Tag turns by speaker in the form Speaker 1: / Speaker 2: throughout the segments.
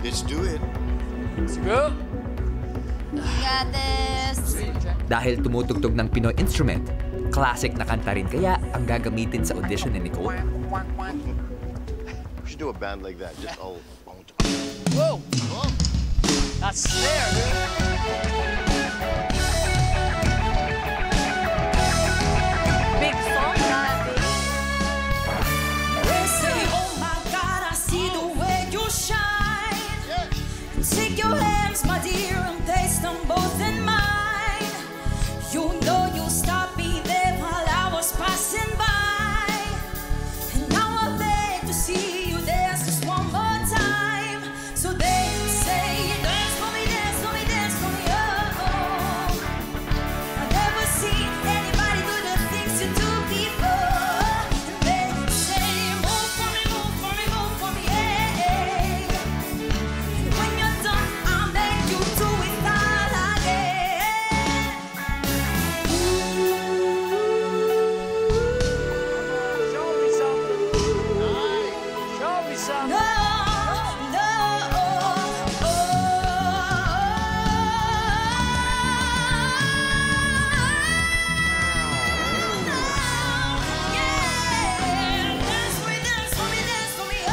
Speaker 1: Let's do it.
Speaker 2: Let's go.
Speaker 3: Got this.
Speaker 4: Dahil tumutugtog ng Pinoy instrument, classic na kanta rin kaya ang gagamitin sa audition ni Nicole.
Speaker 1: We should do a band like that. Just all.
Speaker 2: Whoa! That's there, dude.
Speaker 3: Big song, grabe.
Speaker 5: They say, oh my God, I see the way you shine. Take your hands, my dear, and place them both in mine. You know you stopped me there while I was passing by. And now I beg to see you dance just one more time. So they say, dance for me, dance for me, dance for me, oh. I've never seen anybody do the things you do before. And they say, move for me, move for me, move for me, yeah. And when you're done, I'll make you do it all again.
Speaker 2: Show me something. Show me something.
Speaker 5: No, no, yeah. Dance for me, dance for me, dance for me, oh.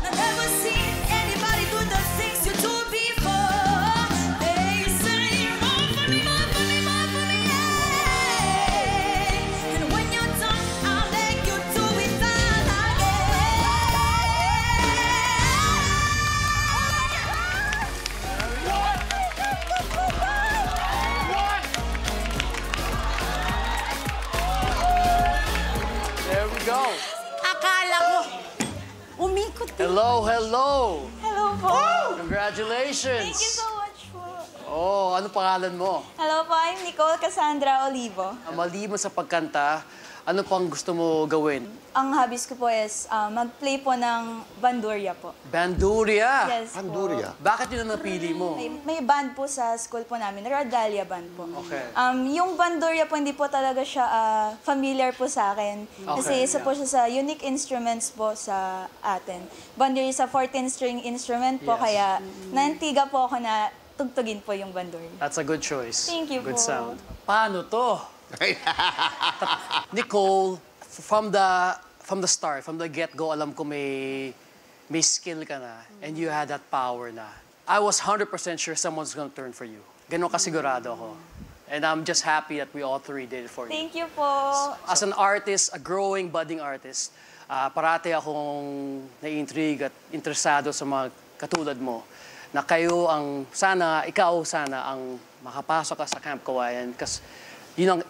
Speaker 5: I've never seen anybody do the things you do before. They say, move for me, move for me, move for me, yeah. And when you're done, I'll make you do it all
Speaker 2: There we go.
Speaker 3: Akala ko, umikot din.
Speaker 2: Hello, hello.
Speaker 3: Hello po.
Speaker 2: Congratulations.
Speaker 3: Thank you so much po.
Speaker 2: Oh, ano pangalan mo?
Speaker 3: Hello po, I'm Nicole Cassandra Olivo.
Speaker 2: Maliban sa pagkanta, ano pang gusto mo gawin?
Speaker 3: Ang hobbies ko po is mag-play po ng bandurria po.
Speaker 2: Banduria.
Speaker 3: Yes
Speaker 1: Panduria.
Speaker 2: Bakit yun ang napili mo?
Speaker 3: po. May band po sa school po namin, Radalia Band po.
Speaker 2: Okay.
Speaker 3: Yung bandurria po, hindi po talaga siya familiar po sa akin. Kasi
Speaker 2: Okay,
Speaker 3: isa po siya sa unique instruments po sa atin. Bandurria is a 14-string instrument po,
Speaker 2: Yes.
Speaker 3: kaya naantiga po ako na tugtugin po yung bandurria.
Speaker 2: That's a good choice.
Speaker 3: Thank you
Speaker 2: Good
Speaker 3: po.
Speaker 2: sound. Paano to? Nicole, from the start, from the get-go, alam ko may skill ka na and you had that power na. I was 100% sure someone's gonna turn for you. Ganon kasigurado ako. And I'm just happy that we all three did it for you.
Speaker 3: Thank you po.
Speaker 2: As an artist, a growing, budding artist, parati akong nai-intrigue at interesado sa mga katulad mo na kayo ikaw sana ang makapasok ka sa Camp Kawayan kasi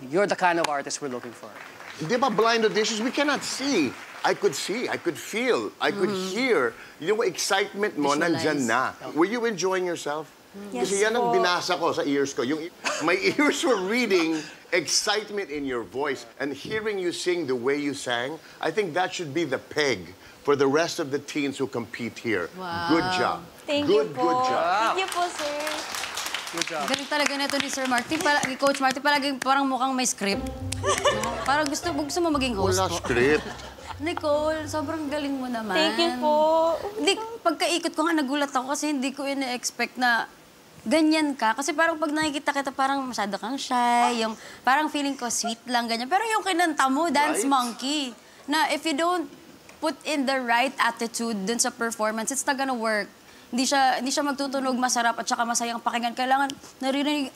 Speaker 2: you're the kind of artist we're looking for.
Speaker 1: Di ba blind auditions, we cannot see. I could feel, I could hear. Yung excitement mo, nandyan na. Were you enjoying yourself?
Speaker 3: Yes
Speaker 1: Kasi yan ang
Speaker 3: po.
Speaker 1: binasa ko sa ears ko. My ears were reading excitement in your voice and hearing you sing the way you sang. I think that should be the peg for the rest of the teens who compete here.
Speaker 3: Wow.
Speaker 1: Good job.
Speaker 3: Thank you
Speaker 1: Good
Speaker 3: po.
Speaker 1: job.
Speaker 3: Thank you po, sir.
Speaker 2: Good job.
Speaker 6: Galing talaga nito ni Sir Martin. Ni Coach Martin, parang mukhang may script. Parang gusto mo maging host
Speaker 1: Wala
Speaker 6: po.
Speaker 1: script.
Speaker 6: Nicole, sobrang galing mo naman.
Speaker 3: Thank you po.
Speaker 6: Hindi, pagkaikot ko nga nagulat ako kasi hindi ko ina-expect na ganyan ka. Kasi parang pag nakikita kita, parang masyado kang shy. Yung, parang feeling ko sweet lang, ganyan. Pero yung kinanta mo, Dance
Speaker 1: Right?
Speaker 6: Monkey, na if you don't put in the right attitude dun sa performance, it's not gonna work. Hindi siya magtutunog masarap at saka masayang pakinggan. Kailangan naririnig,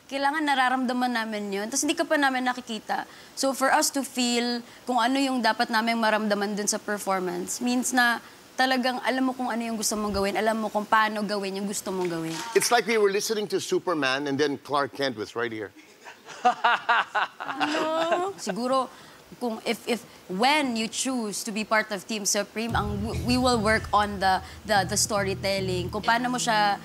Speaker 6: kailangan nararamdaman namin yun. Tapos hindi ka pa namin nakikita. So for us to feel kung ano yung dapat namin maramdaman dun sa performance, means na talagang alam mo kung ano yung gusto mong gawin, alam mo kung paano gawin yung gusto mong gawin.
Speaker 1: It's like we were listening to Superman and then Clark Kent was right here.
Speaker 6: Siguro, kung when you choose to be part of Team Supreme, we will work on the storytelling, kung paano mo siya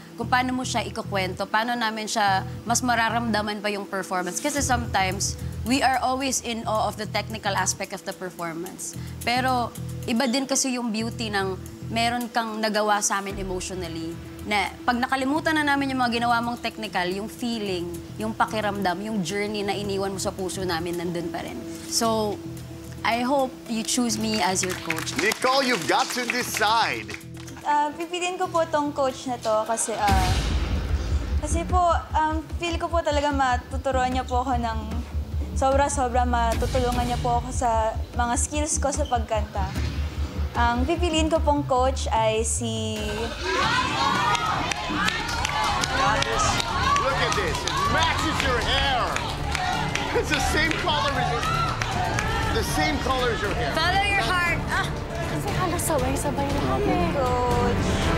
Speaker 6: ikukwento, paano namin siya mas mararamdaman pa yung performance. Kasi sometimes we are always in awe of the technical aspect of the performance. Pero iba din kasi yung beauty ng meron kang nagawa sa amin emotionally. Na pag nakalimutan na namin yung mga ginawa mong technical, yung feeling, yung pakiramdam, yung journey na iniwan mo sa puso namin, nandun pa rin. So, I hope you choose me as your coach.
Speaker 1: Nicole, you've got to decide.
Speaker 3: Pipiliin ko po tong coach na to kasi po, feel ko po talaga matuturuan niya po ako ng sobra-sobra, matutulungan niya po ako sa mga skills ko sa pagkanta. Ang pipiliin ko pong coach ay si...
Speaker 1: Look at this. It matches your hair. It's the same color as your hair.
Speaker 6: Follow your heart.
Speaker 7: Kasi halos sabay-sabay na kami.
Speaker 3: Coach